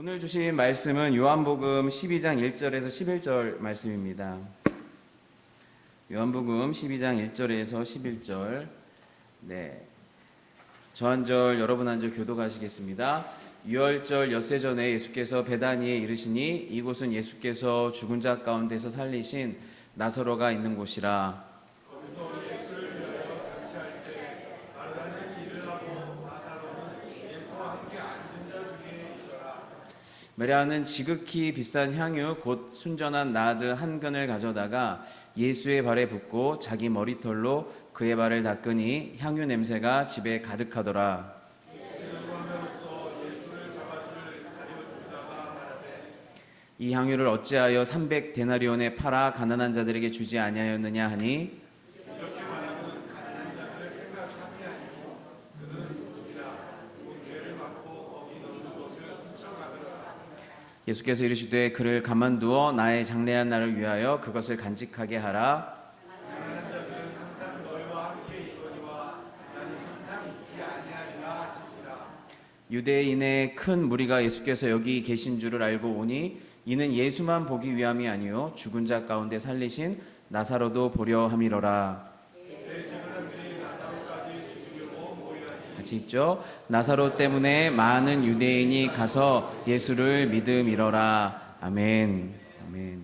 오늘 주신 말씀은 요한복음 12장 1절에서 11절 말씀입니다. 요한복음 12장 1절에서 11절. 저 한 절 여러분 한 절 교독하시겠습니다. 유월절 엿새 전에 예수께서 베다니에 이르시니 이곳은 예수께서 죽은 자 가운데서 살리신 나사로가 있는 곳이라. 마리아는 지극히 비싼 향유 곧 순전한 나드 한 근을 가져다가 예수의 발에 붓고 자기 머리털로 그의 발을 닦으니 향유 냄새가 집에 가득하더라. 이 향유를 어찌하여 300데나리온에 팔아 가난한 자들에게 주지 아니하였느냐 하니 예수께서 이르시되 그를 가만두어 나의 장래한 날을 위하여 그것을 간직하게 하라. 유대인의 큰 무리가 예수께서 여기 계신 줄을 알고 오니 이는 예수만 보기 위함이 아니요 죽은 자 가운데 살리신 나사로도 보려 함이로라. 같이 읽죠. 나사로 때문에 많은 유대인이 가서 예수를 믿음이로라. 아멘. 아멘.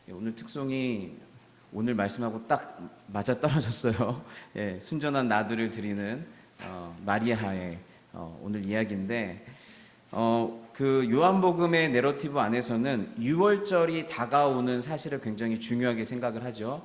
오늘 특송이 오늘 말씀하고 딱 맞아 떨어졌어요. 예, 순전한 나드를 드리는 마리아의 오늘 이야기인데, 그 요한복음의 내러티브 안에서는 유월절이 다가오는 사실을 굉장히 중요하게 생각을 하죠.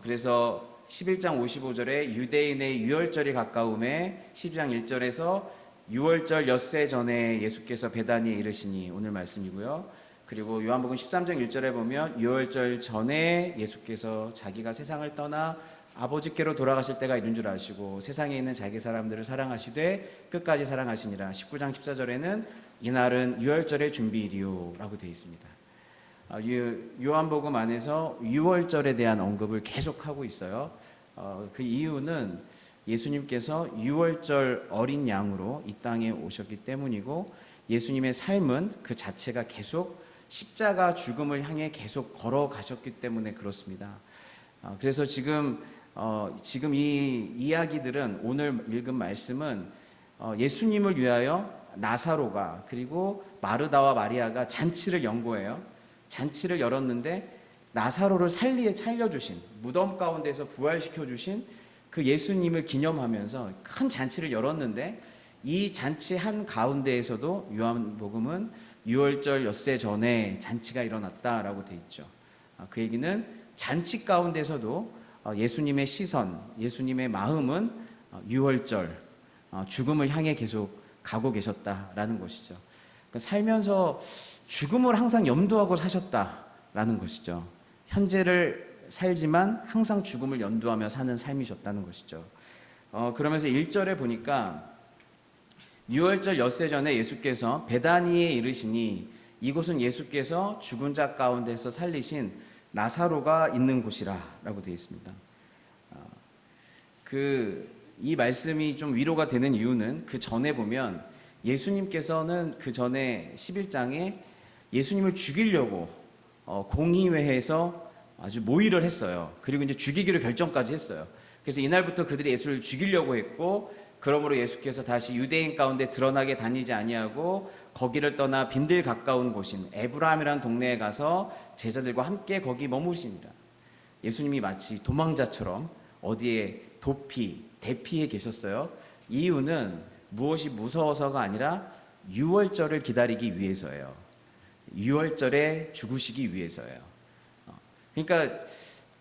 그래서 11장 55절에 유대인의 유월절이 가까움에 12장 1절에서 유월절 엿새 전에 예수께서 베다니에 이르시니 오늘 말씀이고요. 그리고 요한복음 13장 1절에 보면 유월절 전에 예수께서 자기가 세상을 떠나 아버지께로 돌아가실 때가 이른 줄 아시고 세상에 있는 자기 사람들을 사랑하시되 끝까지 사랑하시니라. 19장 14절에는 이날은 유월절의 준비일이요 라고 되어 있습니다. 요한복음 안에서 유월절에 대한 언급을 계속하고 있어요. 그 이유는 예수님께서 유월절 어린 양으로 이 땅에 오셨기 때문이고 예수님의 삶은 그 자체가 계속 십자가 죽음을 향해 계속 걸어가셨기 때문에 그렇습니다. 그래서 지금 이 이야기들은 오늘 읽은 말씀은 예수님을 위하여 나사로가 그리고 마르다와 마리아가 잔치를 연 거예요. 잔치를 열었는데 나사로를 살려주신, 무덤 가운데서 부활시켜주신 그 예수님을 기념하면서 큰 잔치를 열었는데 이 잔치 한 가운데에서도 요한복음은 유월절 엿새 전에 잔치가 일어났다라고 돼 있죠. 그 얘기는 잔치 가운데서도 예수님의 시선, 예수님의 마음은 유월절, 죽음을 향해 계속 가고 계셨다라는 것이죠. 그러니까 살면서 죽음을 항상 염두하고 사셨다라는 것이죠. 현재를 살지만 항상 죽음을 염두하며 사는 삶이셨다는 것이죠. 그러면서 1절에 보니까 유월절 엿새 전에 예수께서 베다니에 이르시니 이곳은 예수께서 죽은 자 가운데서 살리신 나사로가 있는 곳이라 라고 되어 있습니다. 이 말씀이 좀 위로가 되는 이유는 그 전에 보면 예수님께서는 그 전에 11장에 예수님을 죽이려고 공의회에서 아주 모의를 했어요. 그리고 이제 죽이기로 결정까지 했어요. 그래서 이날부터 그들이 예수를 죽이려고 했고, 그러므로 예수께서 다시 유대인 가운데 드러나게 다니지 아니하고 거기를 떠나 빈들 가까운 곳인 에브라임이라는 동네에 가서 제자들과 함께 거기 머무시니라. 예수님이 마치 도망자처럼 어디에 대피해 계셨어요. 이유는 무엇이 무서워서가 아니라 유월절을 기다리기 위해서예요. 유월절에 죽으시기 위해서예요. 그러니까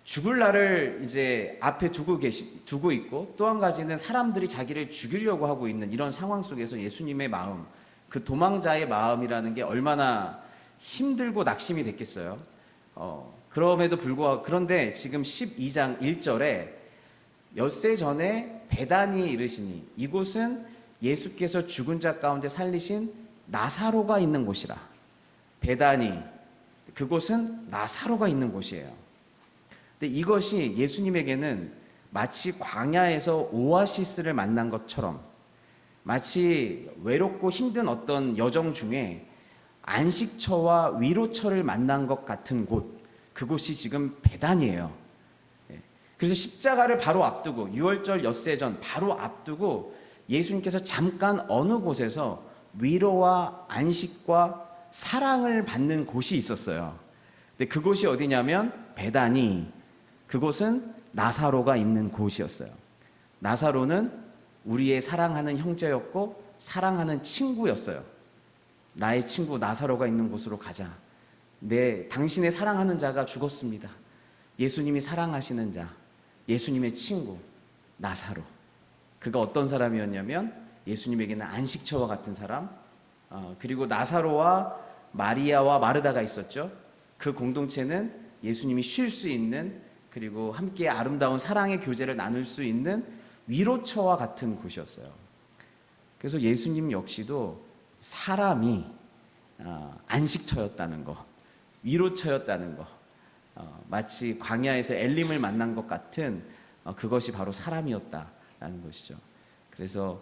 죽을 날을 이제 앞에 두고 있고, 또 한 가지는 사람들이 자기를 죽이려고 하고 있는 이런 상황 속에서 예수님의 마음, 그 도망자의 마음이라는 게 얼마나 힘들고 낙심이 됐겠어요. 그럼에도 불구하고, 그런데 지금 12장 1절에 엿새 전에 베다니에 이르시니 이곳은 예수께서 죽은 자 가운데 살리신 나사로가 있는 곳이라. 베다니, 그곳은 나사로가 있는 곳이에요. 근데 이것이 예수님에게는 마치 광야에서 오아시스를 만난 것처럼 마치 외롭고 힘든 어떤 여정 중에 안식처와 위로처를 만난 것 같은 곳, 그곳이 지금 베단이에요. 그래서 십자가를 바로 앞두고 유월절 엿새 전 바로 앞두고 예수님께서 잠깐 어느 곳에서 위로와 안식과 사랑을 받는 곳이 있었어요. 근데 그곳이 어디냐면 베다니, 그곳은 나사로가 있는 곳이었어요. 나사로는 우리의 사랑하는 형제였고 사랑하는 친구였어요. 나의 친구 나사로가 있는 곳으로 가자. 당신의 사랑하는 자가 죽었습니다. 예수님이 사랑하시는 자, 예수님의 친구 나사로. 그가 어떤 사람이었냐면 예수님에게는 안식처와 같은 사람, 그리고 나사로와 마리아와 마르다가 있었죠. 그 공동체는 예수님이 쉴 수 있는, 그리고 함께 아름다운 사랑의 교제를 나눌 수 있는 위로처와 같은 곳이었어요. 그래서 예수님 역시도 사람이 안식처였다는 거, 위로처였다는 거, 마치 광야에서 엘림을 만난 것 같은 그것이 바로 사람이었다라는 것이죠. 그래서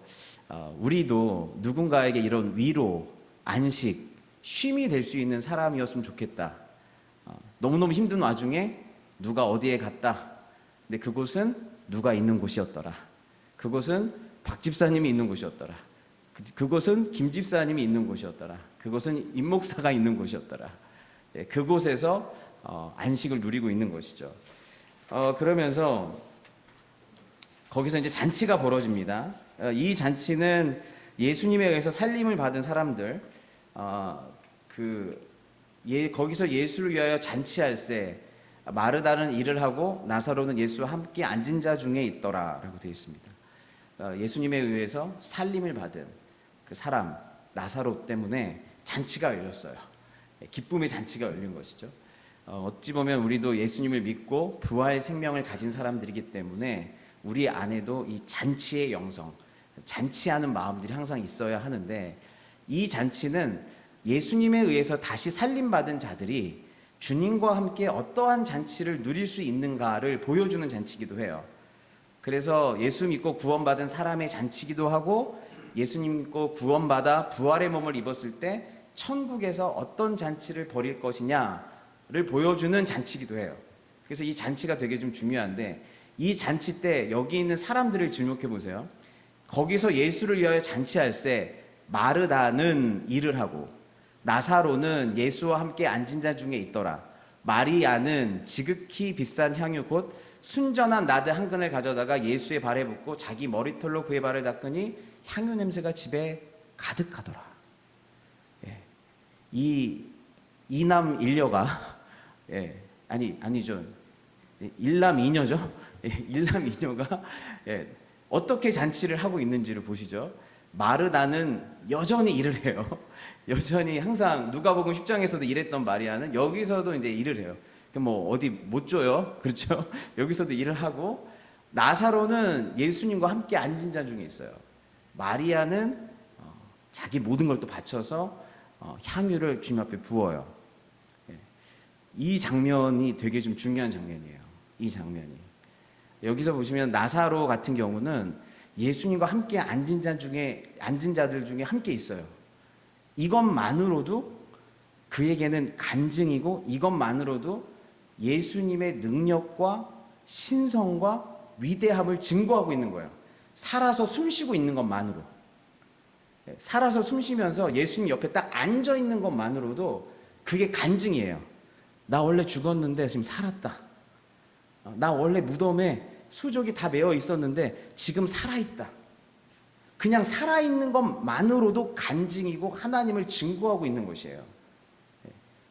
우리도 누군가에게 이런 위로, 안식, 쉼이 될 수 있는 사람이었으면 좋겠다. 너무너무 힘든 와중에 누가 어디에 갔다. 근데 그곳은 누가 있는 곳이었더라. 그곳은 박 집사님이 있는 곳이었더라. 그곳은 김 집사님이 있는 곳이었더라. 그곳은 임 목사가 있는 곳이었더라. 그곳에서 안식을 누리고 있는 것이죠. 그러면서 거기서 이제 잔치가 벌어집니다. 이 잔치는 예수님에 의해서 살림을 받은 사람들, 거기서 예수를 위하여 잔치할 때 마르다는 일을 하고 나사로는 예수와 함께 앉은 자 중에 있더라라고 되어 있습니다. 예수님에 의해서 살림을 받은 그 사람 나사로 때문에 잔치가 열렸어요. 기쁨의 잔치가 열린 것이죠. 어찌 보면 우리도 예수님을 믿고 부활 생명을 가진 사람들이기 때문에 우리 안에도 이 잔치의 영성, 잔치하는 마음들이 항상 있어야 하는데, 이 잔치는 예수님에 의해서 다시 살림받은 자들이 주님과 함께 어떠한 잔치를 누릴 수 있는가를 보여주는 잔치이기도 해요. 그래서 예수 믿고 구원받은 사람의 잔치기도 하고, 예수님 믿고 구원받아 부활의 몸을 입었을 때 천국에서 어떤 잔치를 벌일 것이냐를 보여주는 잔치기도 해요. 그래서 이 잔치가 되게 좀 중요한데, 이 잔치 때 여기 있는 사람들을 주목해 보세요. 거기서 예수를 위하여 잔치할 때 마르다는 일을 하고, 나사로는 예수와 함께 앉은 자 중에 있더라. 마리아는 지극히 비싼 향유 곧 순전한 나드 한 근을 가져다가 예수의 발에 붓고 자기 머리털로 그의 발을 닦으니 향유 냄새가 집에 가득하더라. 이 이남 일녀가 아니죠. 일남 이녀죠. 일남 이녀가 어떻게 잔치를 하고 있는지를 보시죠. 마르다는 여전히 일을 해요. 여전히 항상 누가복음 10장에서도 일했던 마리아는 여기서도 이제 일을 해요. 뭐 어디 못 줘요. 그렇죠? 여기서도 일을 하고, 나사로는 예수님과 함께 앉은 자 중에 있어요. 마리아는 자기 모든 걸 또 바쳐서 향유를 주님 앞에 부어요. 이 장면이 되게 좀 중요한 장면이에요. 이 장면이. 여기서 보시면 나사로 같은 경우는 예수님과 함께 앉은 자들 중에 함께 있어요. 이것만으로도 그에게는 간증이고, 이것만으로도 예수님의 능력과 신성과 위대함을 증거하고 있는 거예요. 살아서 숨쉬고 있는 것만으로. 살아서 숨쉬면서 예수님 옆에 딱 앉아 있는 것만으로도 그게 간증이에요. 나 원래 죽었는데 지금 살았다. 나 원래 무덤에 수족이 다 메어 있었는데 지금 살아있다. 그냥 살아있는 것만으로도 간증이고 하나님을 증거하고 있는 것이에요.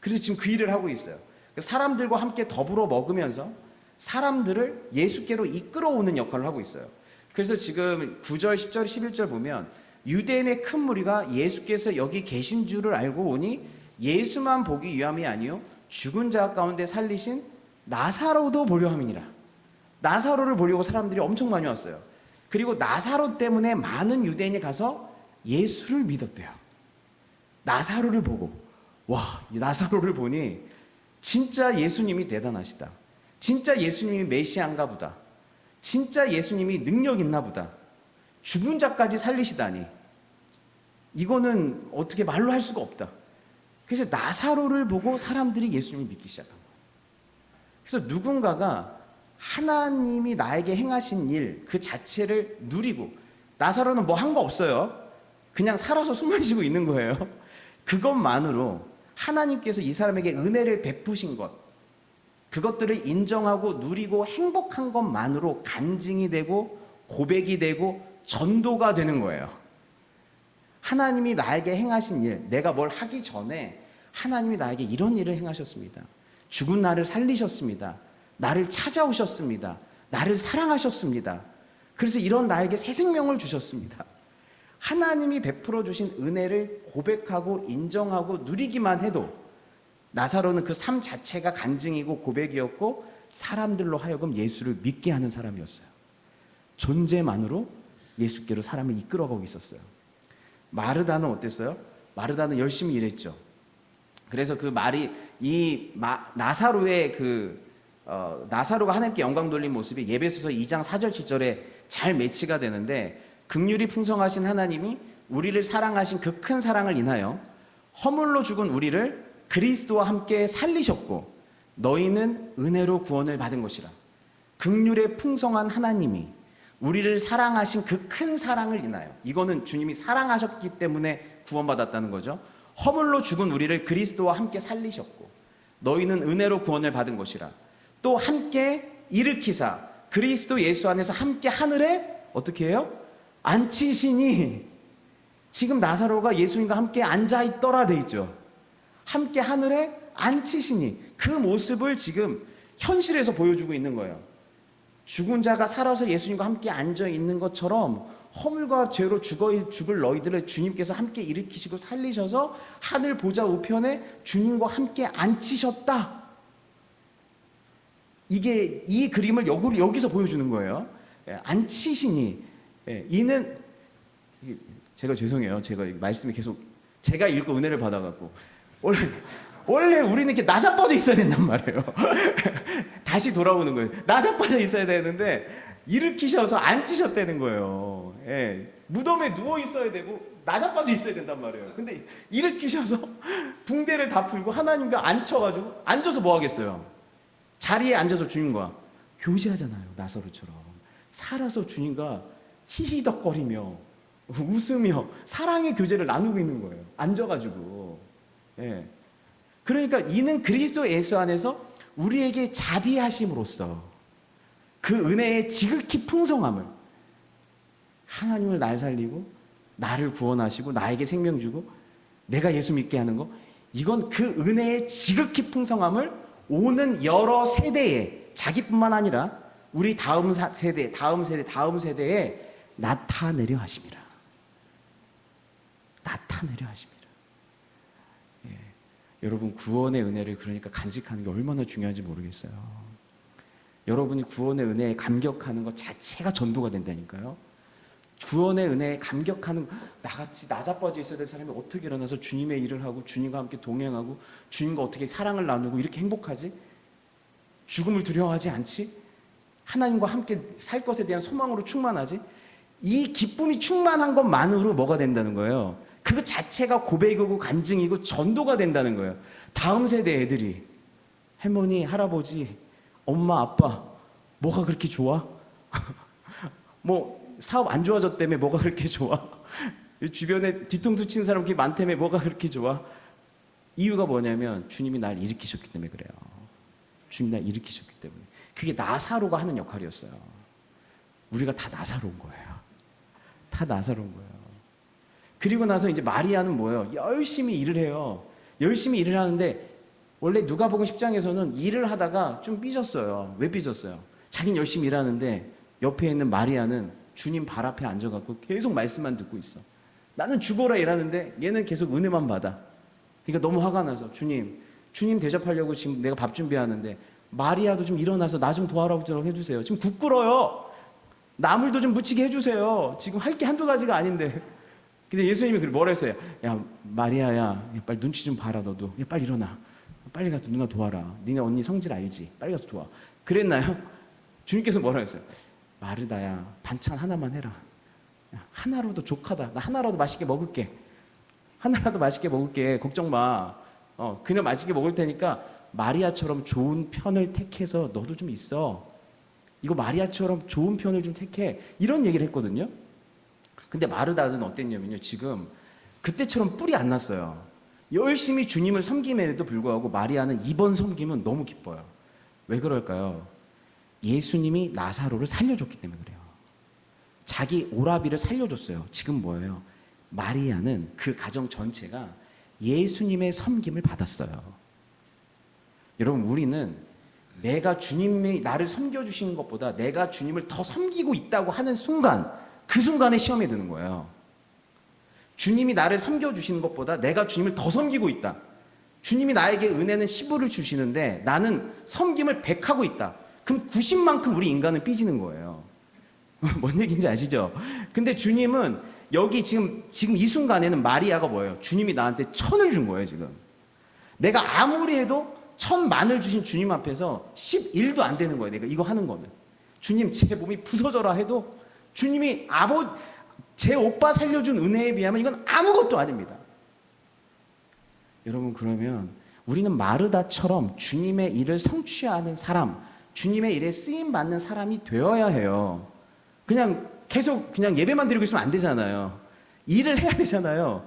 그래서 지금 그 일을 하고 있어요. 사람들과 함께 더불어 먹으면서 사람들을 예수께로 이끌어오는 역할을 하고 있어요. 그래서 지금 9절, 10절, 11절 보면 유대인의 큰 무리가 예수께서 여기 계신 줄을 알고 오니 예수만 보기 위함이 아니요 죽은 자 가운데 살리신 나사로도 보려 함이니라. 나사로를 보려고 사람들이 엄청 많이 왔어요. 그리고 나사로 때문에 많은 유대인이 가서 예수를 믿었대요. 나사로를 보고, 와, 이 나사로를 보니 진짜 예수님이 대단하시다. 진짜 예수님이 메시아인가 보다. 진짜 예수님이 능력 있나 보다. 죽은 자까지 살리시다니. 이거는 어떻게 말로 할 수가 없다. 그래서 나사로를 보고 사람들이 예수님을 믿기 시작한 거예요. 그래서 누군가가 하나님이 나에게 행하신 일 그 자체를 누리고, 나사로는 뭐 한 거 없어요. 그냥 살아서 숨만 쉬고 있는 거예요. 그것만으로 하나님께서 이 사람에게 은혜를 베푸신 것, 그것들을 인정하고 누리고 행복한 것만으로 간증이 되고 고백이 되고 전도가 되는 거예요. 하나님이 나에게 행하신 일, 내가 뭘 하기 전에 하나님이 나에게 이런 일을 행하셨습니다. 죽은 나를 살리셨습니다. 나를 찾아오셨습니다. 나를 사랑하셨습니다. 그래서 이런 나에게 새 생명을 주셨습니다. 하나님이 베풀어 주신 은혜를 고백하고 인정하고 누리기만 해도 나사로는 그 삶 자체가 간증이고 고백이었고 사람들로 하여금 예수를 믿게 하는 사람이었어요. 존재만으로 예수께로 사람을 이끌어가고 있었어요. 마르다는 어땠어요? 마르다는 열심히 일했죠. 그래서 그 말이 나사로의 나사로가 하나님께 영광 돌린 모습이 예배소서 2장 4절 7절에 잘 매치가 되는데, 긍휼이 풍성하신 하나님이 우리를 사랑하신 그 큰 사랑을 인하여 허물로 죽은 우리를 그리스도와 함께 살리셨고 너희는 은혜로 구원을 받은 것이라. 긍휼의 풍성한 하나님이 우리를 사랑하신 그 큰 사랑을 인하여, 이거는 주님이 사랑하셨기 때문에 구원받았다는 거죠. 허물로 죽은 우리를 그리스도와 함께 살리셨고 너희는 은혜로 구원을 받은 것이라. 또 함께 일으키사 그리스도 예수 안에서 함께 하늘에 어떻게 해요? 앉히시니. 지금 나사로가 예수님과 함께 앉아있더라 돼 있죠. 함께 하늘에 앉히시니. 그 모습을 지금 현실에서 보여주고 있는 거예요. 죽은 자가 살아서 예수님과 함께 앉아있는 것처럼 허물과 죄로 죽을 너희들을 주님께서 함께 일으키시고 살리셔서 하늘 보좌 우편에 주님과 함께 앉히셨다. 이 그림을 여기서 보여주는 거예요. 앉히시니. 이는, 제가 죄송해요. 제가 말씀이 계속 제가 읽고 은혜를 받아갖고 원래 우리는 이렇게 나자빠져 있어야 된단 말이에요. 다시 돌아오는 거예요. 나자빠져 있어야 되는데 일으키셔서 앉히셨다는 거예요. 무덤에 누워 있어야 되고 나자빠져 있어야 된단 말이에요. 근데 일으키셔서 붕대를 다 풀고 하나님과 앉혀가지고, 앉아서 뭐 하겠어요? 자리에 앉아서 주님과 교제하잖아요. 나사로처럼 살아서 주님과 히히덕거리며 웃으며 사랑의 교제를 나누고 있는 거예요. 앉아가지고. 그러니까 이는 그리스도 예수 안에서 우리에게 자비하심으로써 그 은혜의 지극히 풍성함을, 하나님을 날 살리고 나를 구원하시고 나에게 생명 주고 내가 예수 믿게 하는 거, 이건 그 은혜의 지극히 풍성함을 오는 여러 세대에, 자기뿐만 아니라 우리 다음 세대에 나타내려 하심이라. 나타내려 하심이라. 여러분, 구원의 은혜를 그러니까 간직하는 게 얼마나 중요한지 모르겠어요. 여러분이 구원의 은혜에 감격하는 것 자체가 전도가 된다니까요. 구원의 은혜에 감격하는, 나같이 나자빠져 있어야 될 사람이 어떻게 일어나서 주님의 일을 하고 주님과 함께 동행하고 주님과 어떻게 사랑을 나누고 이렇게 행복하지? 죽음을 두려워하지 않지? 하나님과 함께 살 것에 대한 소망으로 충만하지? 이 기쁨이 충만한 것만으로 뭐가 된다는 거예요? 그거 자체가 고백이고 간증이고 전도가 된다는 거예요. 다음 세대 애들이, 할머니, 할아버지, 엄마, 아빠 뭐가 그렇게 좋아? 뭐 사업 안 좋아졌다며 뭐가 그렇게 좋아? 주변에 뒤통수 치는 사람 그렇게 많다며 뭐가 그렇게 좋아? 이유가 뭐냐면 주님이 날 일으키셨기 때문에 그래요. 주님이 날 일으키셨기 때문에. 그게 나사로가 하는 역할이었어요. 우리가 다 나사로운 거예요. 다 나사로운 거예요. 그리고 나서 이제 마리아는 뭐예요? 열심히 일을 해요. 열심히 일을 하는데 원래 누가복음 10장에서는 일을 하다가 좀 삐졌어요. 왜 삐졌어요? 자기는 열심히 일하는데 옆에 있는 마리아는 주님 발 앞에 앉아갖고 계속 말씀만 듣고 있어. 나는 죽어라 일하는데 얘는 계속 은혜만 받아. 그러니까 너무 화가 나서 주님 대접하려고 지금 내가 밥 준비하는데 마리아도 좀 일어나서 나 좀 도와라고 해주세요. 지금 국 끓어요. 나물도 좀 무치게 해주세요. 지금 할 게 한두 가지가 아닌데. 근데 예수님이 뭐라 했어요? 야, 마리아야, 빨리 눈치 좀 봐라, 너도. 야, 빨리 일어나. 빨리 가서 누나 도와라. 니네 언니 성질 알지? 빨리 가서 도와. 그랬나요? 주님께서 뭐라 했어요? 마르다야, 반찬 하나만 해라. 야, 하나로도 족하다. 나 하나라도 맛있게 먹을게. 하나라도 맛있게 먹을게. 걱정 마. 그냥 맛있게 먹을 테니까 마리아처럼 좋은 편을 택해서 너도 좀 있어. 이거 마리아처럼 좋은 편을 좀 택해. 이런 얘기를 했거든요. 근데 마르다는 어땠냐면요. 지금 그때처럼 뿔이 안 났어요. 열심히 주님을 섬김에도 불구하고 마리아는 이번 섬김은 너무 기뻐요. 왜 그럴까요? 예수님이 나사로를 살려줬기 때문에 그래요. 자기 오라비를 살려줬어요. 지금 뭐예요? 마리아는 그 가정 전체가 예수님의 섬김을 받았어요. 여러분, 우리는 내가 주님이 나를 섬겨주시는 것보다 내가 주님을 더 섬기고 있다고 하는 순간, 그 순간에 시험에 드는 거예요. 주님이 나를 섬겨주시는 것보다 내가 주님을 더 섬기고 있다. 주님이 나에게 은혜는 10을 주시는데 나는 섬김을 100하고 있다. 그럼 90만큼 우리 인간은 삐지는 거예요. 뭔 얘기인지 아시죠? 근데 주님은 여기 지금 이 순간에는 마리아가 뭐예요? 주님이 나한테 1000을 준 거예요, 지금. 내가 아무리 해도 1000만을 주신 주님 앞에서 11도 안 되는 거예요. 내가 이거 하는 거는. 주님, 제 몸이 부서져라 해도 주님이 제 오빠 살려준 은혜에 비하면 이건 아무것도 아닙니다. 여러분, 그러면 우리는 마르다처럼 주님의 일을 성취하는 사람, 주님의 일에 쓰임 받는 사람이 되어야 해요. 그냥 계속 그냥 예배만 드리고 있으면 안 되잖아요. 일을 해야 되잖아요.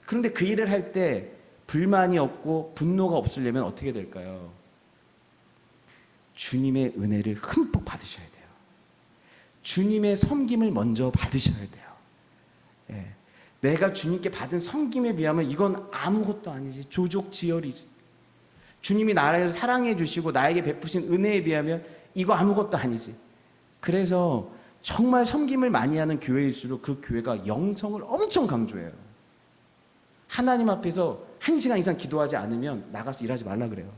그런데 그 일을 할 때 불만이 없고 분노가 없으려면 어떻게 될까요? 주님의 은혜를 흠뻑 받으셔야 돼요. 주님의 섬김을 먼저 받으셔야 돼요. 예. 내가 주님께 받은 섬김에 비하면 이건 아무것도 아니지. 조족지혈이지. 주님이 나를 사랑해 주시고 나에게 베푸신 은혜에 비하면 이거 아무것도 아니지. 그래서 정말 섬김을 많이 하는 교회일수록 그 교회가 영성을 엄청 강조해요. 하나님 앞에서 1시간 이상 기도하지 않으면 나가서 일하지 말라 그래요.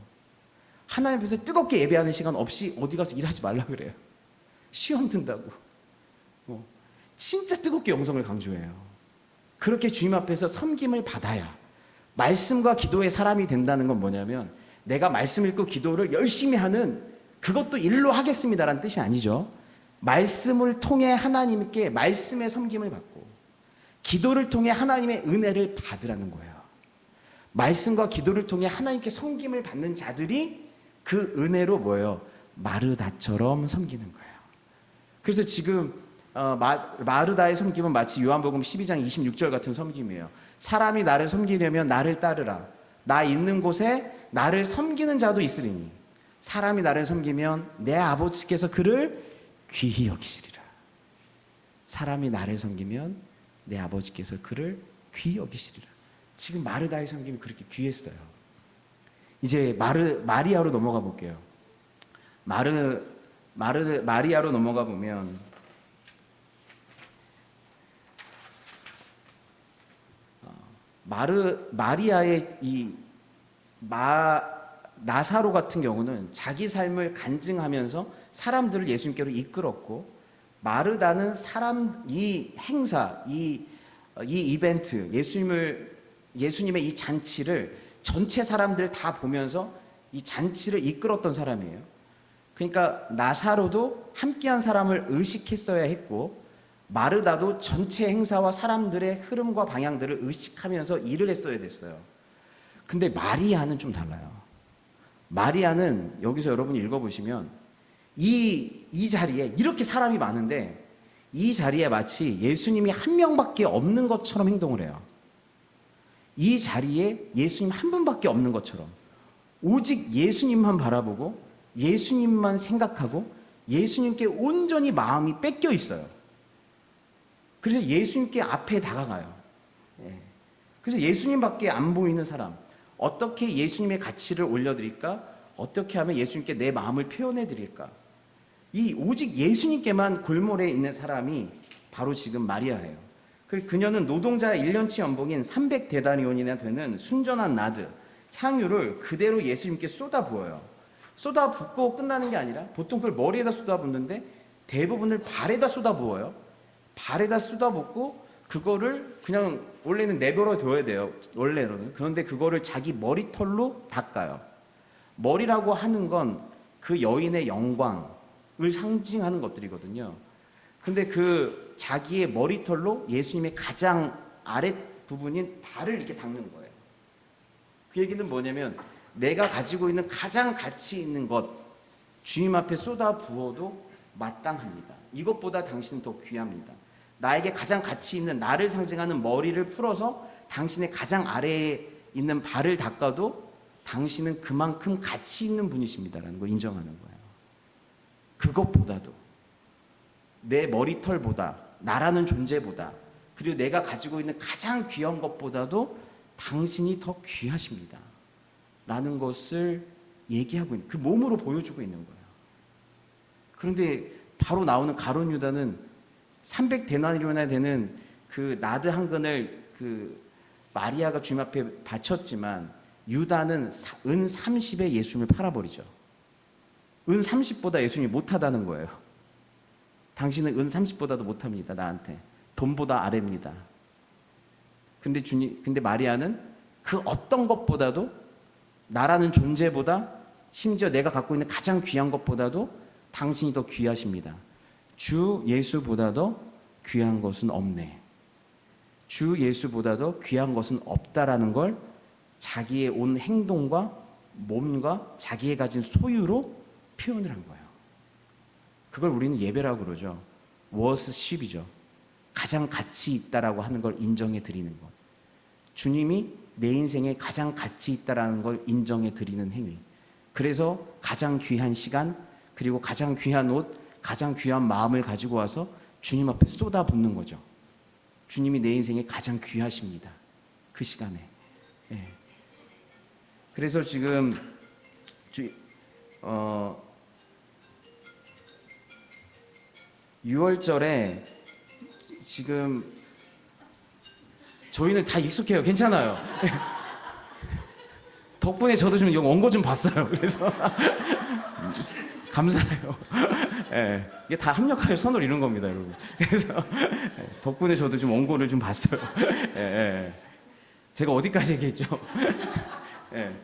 하나님 앞에서 뜨겁게 예배하는 시간 없이 어디 가서 일하지 말라 그래요. 시험 든다고. 진짜 뜨겁게 영성을 강조해요. 그렇게 주님 앞에서 섬김을 받아야 말씀과 기도의 사람이 된다는 건 뭐냐면 내가 말씀 읽고 기도를 열심히 하는 그것도 일로 하겠습니다라는 뜻이 아니죠. 말씀을 통해 하나님께 말씀의 섬김을 받고 기도를 통해 하나님의 은혜를 받으라는 거예요. 말씀과 기도를 통해 하나님께 섬김을 받는 자들이 그 은혜로 뭐예요? 마르다처럼 섬기는 거예요. 그래서 지금 마르다의 섬김은 마치 요한복음 12장 26절 같은 섬김이에요. 사람이 나를 섬기려면 나를 따르라. 나 있는 곳에 나를 섬기는 자도 있으리니 사람이 나를 섬기면 내 아버지께서 그를 귀히 여기시리라. 사람이 나를 섬기면 내 아버지께서 그를 귀히 여기시리라. 지금 마르다의 섬김이 그렇게 귀했어요. 이제 마리아로 넘어가 볼게요. 마리아로 넘어가 보면 마리아의 나사로 같은 경우는 자기 삶을 간증하면서 사람들을 예수님께로 이끌었고, 마르다는 이 행사, 이 이벤트, 예수님의 이 잔치를 전체 사람들 다 보면서 이 잔치를 이끌었던 사람이에요. 그러니까 나사로도 함께한 사람을 의식했어야 했고, 마르다도 전체 행사와 사람들의 흐름과 방향들을 의식하면서 일을 했어야 됐어요. 근데 마리아는 좀 달라요. 마리아는 여기서 여러분이 읽어보시면 이 자리에 이렇게 사람이 많은데 이 자리에 마치 예수님이 한 명밖에 없는 것처럼 행동을 해요. 이 자리에 예수님 한 분밖에 없는 것처럼 오직 예수님만 바라보고 예수님만 생각하고 예수님께 온전히 마음이 뺏겨 있어요. 그래서 예수님께 앞에 다가가요. 그래서 예수님밖에 안 보이는 사람, 어떻게 예수님의 가치를 올려드릴까? 어떻게 하면 예수님께 내 마음을 표현해드릴까? 이 오직 예수님께만 골몰해 있는 사람이 바로 지금 마리아예요. 그녀는 노동자 1년치 연봉인 300데나리온이나 되는 순전한 나드, 향유를 그대로 예수님께 쏟아부어요. 쏟아붓고 끝나는 게 아니라 보통 그걸 머리에다 쏟아붓는데 대부분을 발에다 쏟아부어요. 발에다 쏟아붓고 그거를 그냥 원래는 내버려 둬야 돼요. 원래로는. 그런데 그거를 자기 머리털로 닦아요. 머리라고 하는 건 그 여인의 영광을 상징하는 것들이거든요. 근데 그 자기의 머리털로 예수님의 가장 부분인 발을 이렇게 닦는 거예요. 그 얘기는 뭐냐면 내가 가지고 있는 가장 가치 있는 것 주님 앞에 쏟아 부어도 마땅합니다. 이것보다 당신은 더 귀합니다. 나에게 가장 가치 있는 나를 상징하는 머리를 풀어서 당신의 가장 아래에 있는 발을 닦아도 당신은 그만큼 가치 있는 분이십니다라는 걸 인정하는 거예요. 그것보다도 내 머리털보다 나라는 존재보다 그리고 내가 가지고 있는 가장 귀한 것보다도 당신이 더 귀하십니다 라는 것을 얘기하고 있는, 그 몸으로 보여주고 있는 거예요. 그런데 바로 나오는 가룟 유다는 300데나리온이나 되는 그 나드 한 근을 그 마리아가 주님 앞에 바쳤지만 유다는 은 30에 예수님을 팔아버리죠. 은 30보다 예수님이 못하다는 거예요. 당신은 은 30보다도 못합니다. 나한테 돈보다 아래입니다. 근데 마리아는 그 어떤 것보다도 나라는 존재보다 심지어 내가 갖고 있는 가장 귀한 것보다도 당신이 더 귀하십니다. 주 예수보다도 귀한 것은 없네. 주 예수보다도 귀한 것은 없다라는 걸 자기의 온 행동과 몸과 자기의 가진 소유로 표현을 한 거예요. 그걸 우리는 예배라고 그러죠. 워스십이죠. 가장 가치 있다라고 하는 걸 인정해 드리는 것. 주님이 내 인생에 가장 가치 있다라는 걸 인정해 드리는 행위. 그래서 가장 귀한 시간, 그리고 가장 귀한 옷, 가장 귀한 마음을 가지고 와서 주님 앞에 쏟아붓는 거죠. 주님이 내 인생에 가장 귀하십니다. 그 시간에. 예. 그래서 지금 6월절에 지금 저희는 다 익숙해요. 괜찮아요. 덕분에 저도 좀 원고 좀 봤어요. 그래서 감사해요. 예, 이게 다 합력하여 선을 이룬 겁니다, 여러분. 그래서 덕분에 저도 좀 원고를 좀 봤어요. 예. 제가 어디까지 얘기했죠? 예.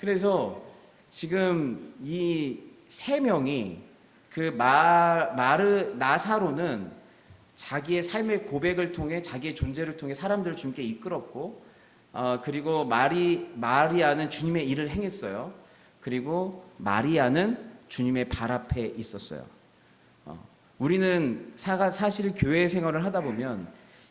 그래서 지금 이 세 명이 그 나사로는 자기의 삶의 고백을 통해 자기의 존재를 통해 사람들을 주님께 이끌었고, 그리고 마리아는 주님의 일을 행했어요. 그리고 마리아는 주님의 발 앞에 있었어요. 우리는 사실 교회 생활을 하다 보면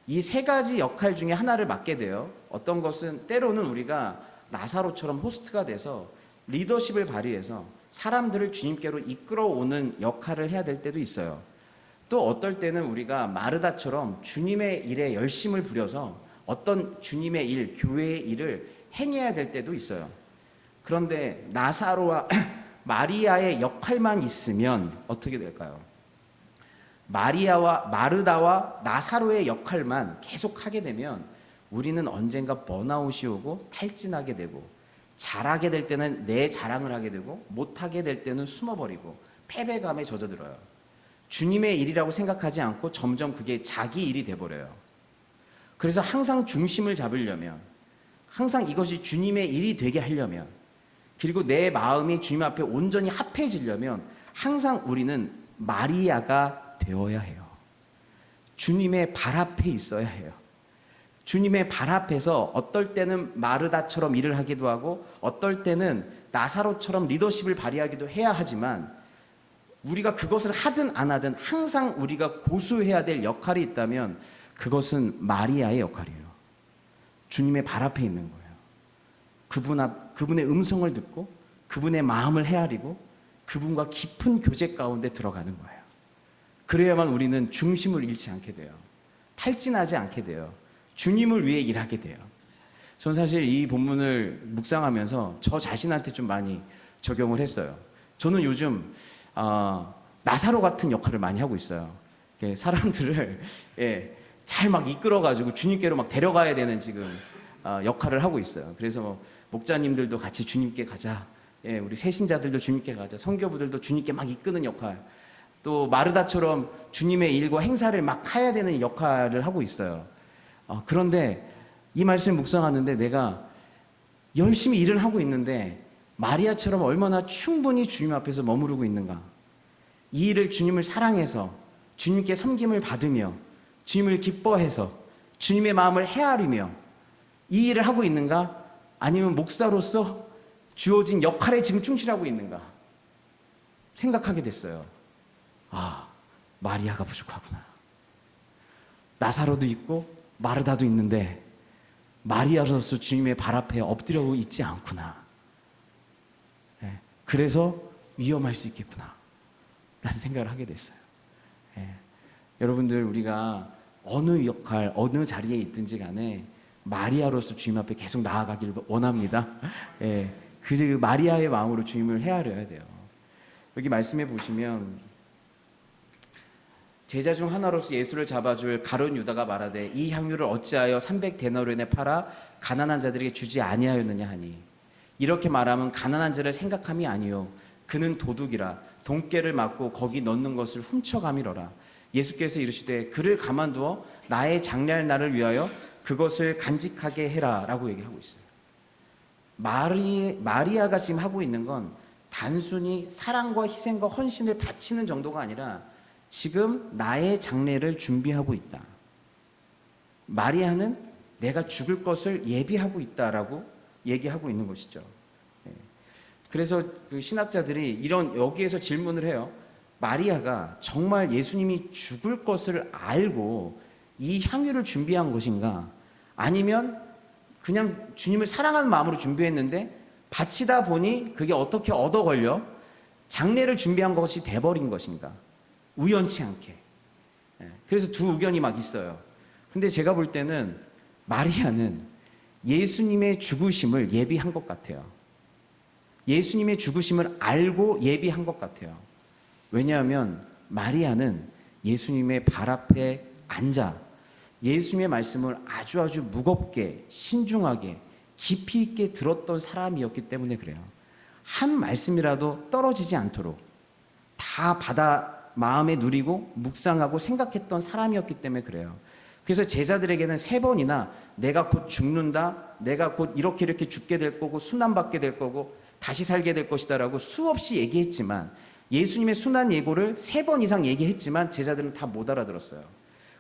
이 세 가지 역할 중에 하나를 맡게 돼요. 어떤 것은 때로는 우리가 나사로처럼 호스트가 돼서 리더십을 발휘해서 사람들을 주님께로 이끌어오는 역할을 해야 될 때도 있어요. 또 어떨 때는 우리가 마르다처럼 주님의 일에 열심을 부려서 어떤 주님의 일, 교회의 일을 행해야 될 때도 있어요. 그런데 나사로와 마리아의 역할만 있으면 어떻게 될까요? 마르다와 나사로의 역할만 계속 하게 되면 우리는 언젠가 번아웃이 오고 탈진하게 되고, 잘하게 될 때는 내 자랑을 하게 되고 못하게 될 때는 숨어버리고 패배감에 젖어들어요. 주님의 일이라고 생각하지 않고 점점 그게 자기 일이 돼버려요. 그래서 항상 중심을 잡으려면, 항상 이것이 주님의 일이 되게 하려면, 그리고 내 마음이 주님 앞에 온전히 합해지려면 항상 우리는 마리아가 되어야 해요. 주님의 발 앞에 있어야 해요. 주님의 발 앞에서 어떨 때는 마르다처럼 일을 하기도 하고 어떨 때는 나사로처럼 리더십을 발휘하기도 해야 하지만, 우리가 그것을 하든 안 하든 항상 우리가 고수해야 될 역할이 있다면 그것은 마리아의 역할이에요. 주님의 발 앞에 있는 거예요. 그분의 음성을 듣고 그분의 마음을 헤아리고 그분과 깊은 교제 가운데 들어가는 거예요. 그래야만 우리는 중심을 잃지 않게 돼요. 탈진하지 않게 돼요. 주님을 위해 일하게 돼요. 저는 사실 이 본문을 묵상하면서 저 자신한테 좀 많이 적용을 했어요. 저는 요즘 나사로 같은 역할을 많이 하고 있어요. 사람들을 잘 막 이끌어가지고 주님께로 막 데려가야 되는 지금 역할을 하고 있어요. 그래서 목자님들도 같이 주님께 가자, 우리 새신자들도 주님께 가자, 선교부들도 주님께 막 이끄는 역할, 또 마르다처럼 주님의 일과 행사를 막 해야 되는 역할을 하고 있어요. 그런데 이 말씀을 묵상하는데 내가 열심히 일을 하고 있는데 마리아처럼 얼마나 충분히 주님 앞에서 머무르고 있는가. 이 일을 주님을 사랑해서 주님께 섬김을 받으며 주님을 기뻐해서 주님의 마음을 헤아리며 이 일을 하고 있는가? 아니면 목사로서 주어진 역할에 지금 충실하고 있는가? 생각하게 됐어요. 아, 마리아가 부족하구나. 나사로도 있고 마르다도 있는데 마리아로서 주님의 발 앞에 엎드려 있지 않구나. 네, 그래서 위험할 수 있겠구나 라는 생각을 하게 됐어요. 네, 여러분들, 우리가 어느 역할, 어느 자리에 있든지 간에 마리아로서 주님 앞에 계속 나아가길 원합니다. 네, 그 마리아의 마음으로 주님을 헤아려야 돼요. 여기 말씀해 보시면 제자 중 하나로서 예수를 잡아줄 가룟 유다가 말하되 이 향유를 어찌하여 300데나리온에 팔아 가난한 자들에게 주지 아니하였느냐 하니, 이렇게 말하면 가난한 자를 생각함이 아니요 그는 도둑이라 돈깨를 맞고 거기 넣는 것을 훔쳐감이러라. 예수께서 이르시되 그를 가만두어 나의 장래할 날을 위하여 그것을 간직하게 해라 라고 얘기하고 있어요. 마리아가 지금 하고 있는 건 단순히 사랑과 희생과 헌신을 바치는 정도가 아니라 지금 나의 장래를 준비하고 있다. 마리아는 내가 죽을 것을 예비하고 있다라고 얘기하고 있는 것이죠. 그래서 그 신학자들이 여기에서 질문을 해요. 마리아가 정말 예수님이 죽을 것을 알고 이 향유를 준비한 것인가? 아니면 그냥 주님을 사랑하는 마음으로 준비했는데 바치다 보니 그게 어떻게 얻어 걸려 장례를 준비한 것이 돼버린 것인가? 우연치 않게. 그래서 두 의견이 막 있어요. 근데 제가 볼 때는 마리아는 예수님의 죽으심을 예비한 것 같아요. 예수님의 죽으심을 알고 예비한 것 같아요. 왜냐하면 마리아는 예수님의 발 앞에 앉아 예수님의 말씀을 아주 무겁게 신중하게 깊이 있게 들었던 사람이었기 때문에 그래요. 한 말씀이라도 떨어지지 않도록 다 받아 마음에 누리고 묵상하고 생각했던 사람이었기 때문에 그래요. 그래서 제자들에게는 3번이나 내가 곧 죽는다, 내가 곧 이렇게 죽게 될 거고 순환받게 될 거고 다시 살게 될 것이다 라고 수없이 얘기했지만, 예수님의 순환 예고를 3번 이상 얘기했지만 제자들은 다 못 알아들었어요.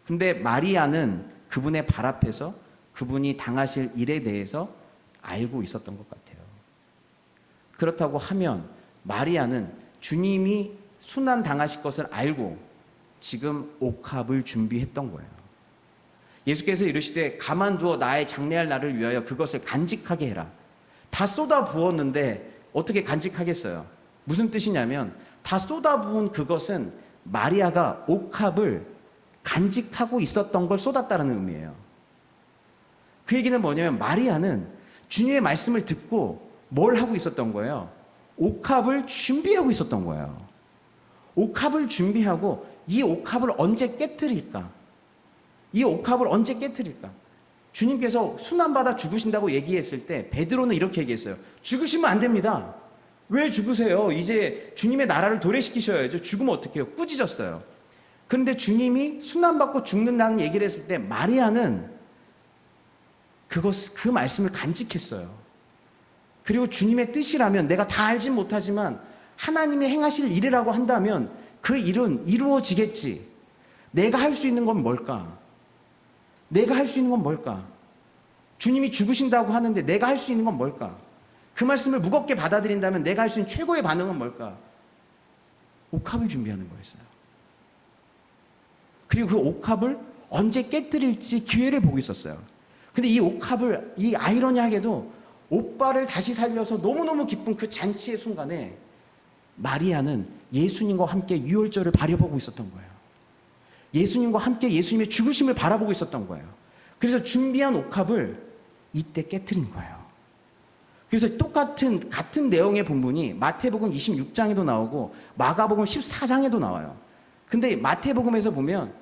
근데 마리아는 그분의 발 앞에서 그분이 당하실 일에 대해서 알고 있었던 것 같아요. 그렇다고 하면 마리아는 주님이 순환 당하실 것을 알고 지금 옥합을 준비했던 거예요. 예수께서 이르시되 가만두어 나의 장래할 날을 위하여 그것을 간직하게 해라. 다 쏟아 부었는데 어떻게 간직하겠어요? 무슨 뜻이냐면 다 쏟아 부은 그것은 마리아가 옥합을 간직하고 있었던 걸 쏟았다는 의미예요. 그 얘기는 뭐냐면 마리아는 주님의 말씀을 듣고 뭘 하고 있었던 거예요? 옥합을 준비하고 있었던 거예요. 옥합을 준비하고 이 옥합을 언제 깨뜨릴까? 이 옥합을 언제 깨뜨릴까? 주님께서 순환받아 죽으신다고 얘기했을 때 베드로는 이렇게 얘기했어요. 죽으시면 안 됩니다. 왜 죽으세요? 이제 주님의 나라를 도래시키셔야죠. 죽으면 어떡해요? 꾸짖었어요. 그런데 주님이 순환받고 죽는다는 얘기를 했을 때 마리아는 그 말씀을 간직했어요. 그리고 주님의 뜻이라면 내가 다 알진 못하지만 하나님이 행하실 일이라고 한다면 그 일은 이루어지겠지. 내가 할 수 있는 건 뭘까? 내가 할 수 있는 건 뭘까? 주님이 죽으신다고 하는데 내가 할 수 있는 건 뭘까? 그 말씀을 무겁게 받아들인다면 내가 할 수 있는 최고의 반응은 뭘까? 옥합을 준비하는 거였어요. 그리고 그 옥합을 언제 깨뜨릴지 기회를 보고 있었어요. 근데 이 옥합을, 이 아이러니하게도 오빠를 다시 살려서 너무너무 기쁜 그 잔치의 순간에 마리아는 예수님과 함께 유월절을 바라보고 있었던 거예요. 예수님과 함께 예수님의 죽으심을 바라보고 있었던 거예요. 그래서 준비한 옥합을 이때 깨트린 거예요. 그래서 같은 내용의 본문이 마태복음 26장에도 나오고 마가복음 14장에도 나와요. 근데 마태복음에서 보면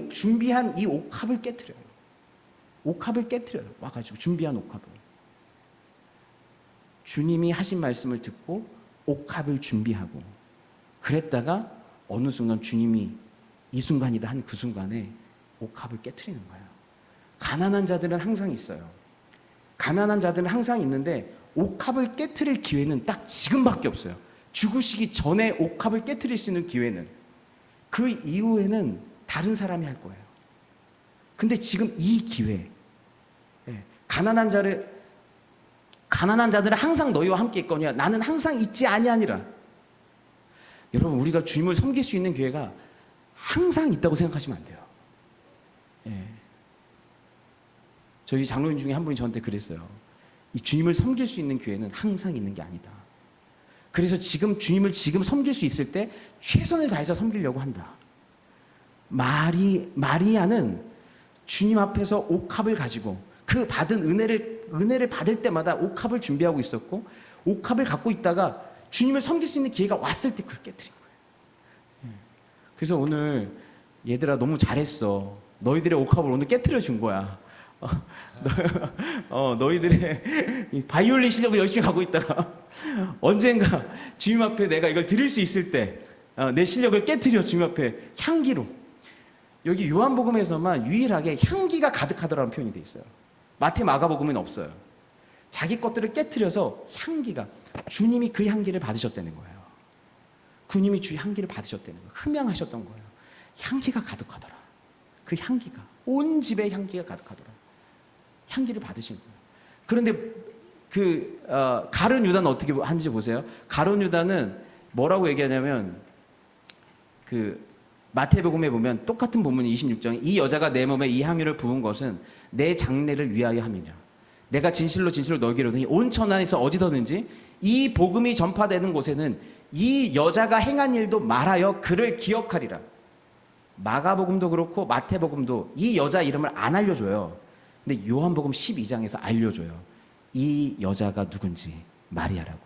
준비한 이 옥합을 깨트려요. 옥합을 깨트려요. 와가지고 준비한 옥합을. 주님이 하신 말씀을 듣고 옥합을 준비하고 그랬다가 어느 순간 주님이 이 순간이다 한 그 순간에 옥합을 깨트리는 거예요. 가난한 자들은 항상 있어요. 가난한 자들은 항상 있는데 옥합을 깨트릴 기회는 딱 지금밖에 없어요. 죽으시기 전에 옥합을 깨트릴 수 있는 기회는 그 이후에는 다른 사람이 할 거예요. 근데 지금 이 기회, 가난한 자들은 항상 너희와 함께 있거니와 나는 항상 있지 아니하니라. 여러분, 우리가 주님을 섬길 수 있는 기회가 항상 있다고 생각하시면 안 돼요. 저희 장로님 중에 한 분이 저한테 그랬어요. 이 주님을 섬길 수 있는 기회는 항상 있는 게 아니다. 그래서 지금 주님을 지금 섬길 수 있을 때 최선을 다해서 섬기려고 한다. 마리아는 주님 앞에서 옥합을 가지고 그 받은 은혜를 받을 때마다 옥합을 준비하고 있었고, 옥합을 갖고 있다가 주님을 섬길 수 있는 기회가 왔을 때 그걸 깨뜨린 거예요. 그래서 오늘 얘들아 너무 잘했어. 너희들의 옥합을 오늘 깨뜨려 준 거야. 너희들의 이 바이올린 실력을 열심히 가고 있다가 언젠가 주님 앞에 내가 이걸 드릴 수 있을 때 내 실력을 깨뜨려 주님 앞에 향기로. 여기 요한복음에서만 유일하게 향기가 가득하더라는 표현이 돼 있어요. 마태, 마가복음은 없어요. 자기 것들을 깨뜨려서 향기가, 주님이 그 향기를 받으셨다는 거예요. 주님이 주의 향기를 받으셨다는 거예요. 흠양하셨던 거예요. 향기가 가득하더라. 그 향기가 온 집에 향기가 가득하더라. 향기를 받으신 거예요. 그런데 가룟 유다는 어떻게 하는지 보세요. 가룟 유다는 뭐라고 얘기하냐면, 마태복음에 보면 똑같은 본문이 26장에 이 여자가 내 몸에 이 향유를 부은 것은 내 장례를 위하여 함이냐. 내가 진실로 너에게 이르노니 온 천하에서 어디서든지 이 복음이 전파되는 곳에는 이 여자가 행한 일도 말하여 그를 기억하리라. 마가복음도 그렇고 마태복음도 이 여자 이름을 안 알려줘요. 근데 요한복음 12장에서 알려줘요. 이 여자가 누군지, 마리아라고.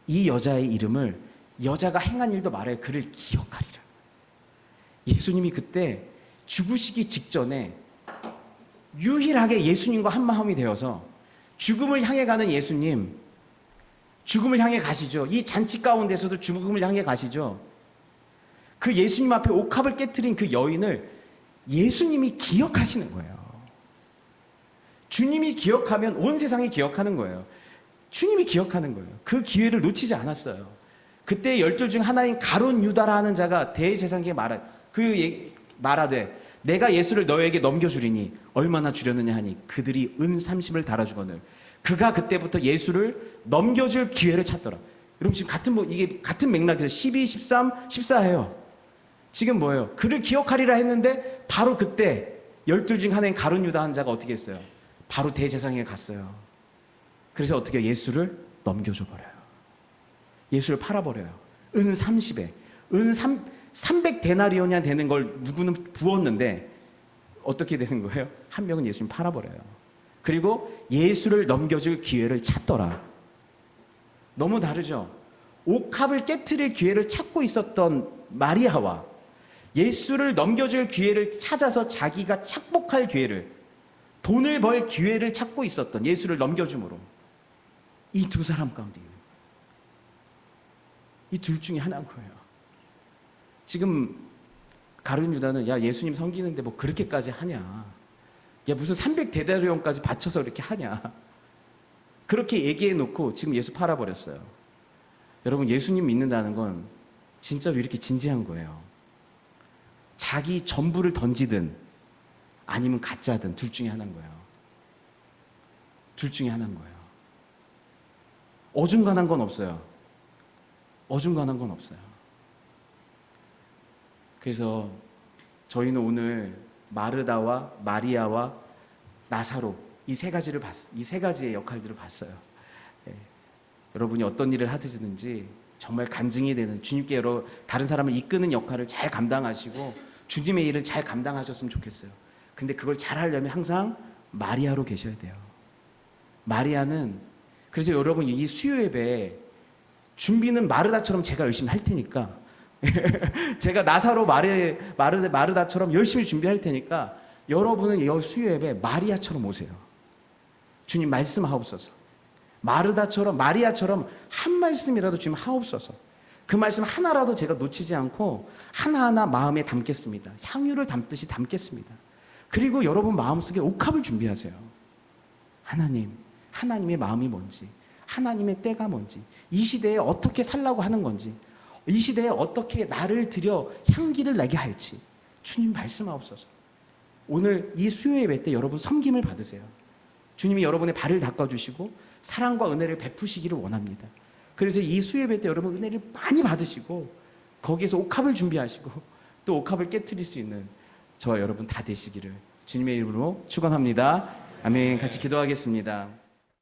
이 여자의 이름을, 여자가 행한 일도 말하여 그를 기억하리라. 예수님이 그때 죽으시기 직전에 유일하게 예수님과 한마음이 되어서 죽음을 향해 가는 예수님, 죽음을 향해 가시죠. 이 잔치 가운데서도 죽음을 향해 가시죠. 그 예수님 앞에 옥합을 깨트린 그 여인을 예수님이 기억하시는 거예요. 주님이 기억하면 온 세상이 기억하는 거예요. 주님이 기억하는 거예요. 그 기회를 놓치지 않았어요. 그때 12 중 하나인 가룟 유다라 하는 자가 대제사장에게 말하되 내가 예수를 너에게 넘겨주리니 얼마나 주려느냐 하니 그들이 은 30을 달아주거늘. 그가 그때부터 예수를 넘겨줄 기회를 찾더라. 여러분 지금 이게 같은 맥락에서 12, 13, 14예요. 지금 뭐예요? 그를 기억하리라 했는데 바로 그때 12 중 하나인 가룟 유다 한 자가 어떻게 했어요? 바로 대제사장에 갔어요. 그래서 어떻게 예수를 넘겨줘 버려요. 예수를 팔아버려요. 은 30에. 은 300데나리온이나 되는 걸 누구는 부었는데 어떻게 되는 거예요? 한 명은 예수님 팔아버려요. 그리고 예수를 넘겨줄 기회를 찾더라. 너무 다르죠? 옥합을 깨트릴 기회를 찾고 있었던 마리아와 예수를 넘겨줄 기회를 찾아서 자기가 착복할 기회를, 돈을 벌 기회를 찾고 있었던 예수를 넘겨줌으로 이 두 사람 가운데 있는 거예요. 이 둘 중에 하나인 거예요. 지금 가룟 유다는 야 예수님 섬기는데 뭐 그렇게까지 하냐, 야 무슨 300데나리온까지 바쳐서 이렇게 하냐, 그렇게 얘기해 놓고 지금 예수 팔아버렸어요. 여러분 예수님 믿는다는 건 진짜로 이렇게 진지한 거예요. 자기 전부를 던지든 아니면 가짜든 둘 중에 하나인 거예요. 둘 중에 하나인 거예요. 어중간한 건 없어요. 어중간한 건 없어요. 그래서 저희는 오늘 마르다와 마리아와 나사로 이 세 가지의 역할들을 봤어요. 여러분이 어떤 일을 하시든지 정말 간증이 되는 주님께 다른 사람을 이끄는 역할을 잘 감당하시고 주님의 일을 잘 감당하셨으면 좋겠어요. 근데 그걸 잘 하려면 항상 마리아로 계셔야 돼요. 마리아는, 그래서 여러분 이 수요 예배 준비는 마르다처럼 제가 열심히 할 테니까 제가 나사로 마르다처럼 열심히 준비할 테니까 여러분은 이 수요 예배 마리아처럼 오세요. 주님 말씀하옵소서. 마리아처럼 한 말씀이라도 주님 하옵소서. 그 말씀 하나라도 제가 놓치지 않고 하나하나 마음에 담겠습니다. 향유를 담듯이 담겠습니다. 그리고 여러분 마음속에 옥합을 준비하세요. 하나님의 마음이 뭔지, 하나님의 때가 뭔지, 이 시대에 어떻게 살라고 하는 건지, 이 시대에 어떻게 나를 들여 향기를 내게 할지 주님 말씀하옵소서. 오늘 이 수요 예배 때 여러분 섬김을 받으세요. 주님이 여러분의 발을 닦아주시고 사랑과 은혜를 베푸시기를 원합니다. 그래서 이 수요 예배 때 여러분 은혜를 많이 받으시고 거기에서 옥합을 준비하시고 또 옥합을 깨트릴 수 있는 저와 여러분 다 되시기를 주님의 이름으로 축원합니다. 아멘. 같이 기도하겠습니다.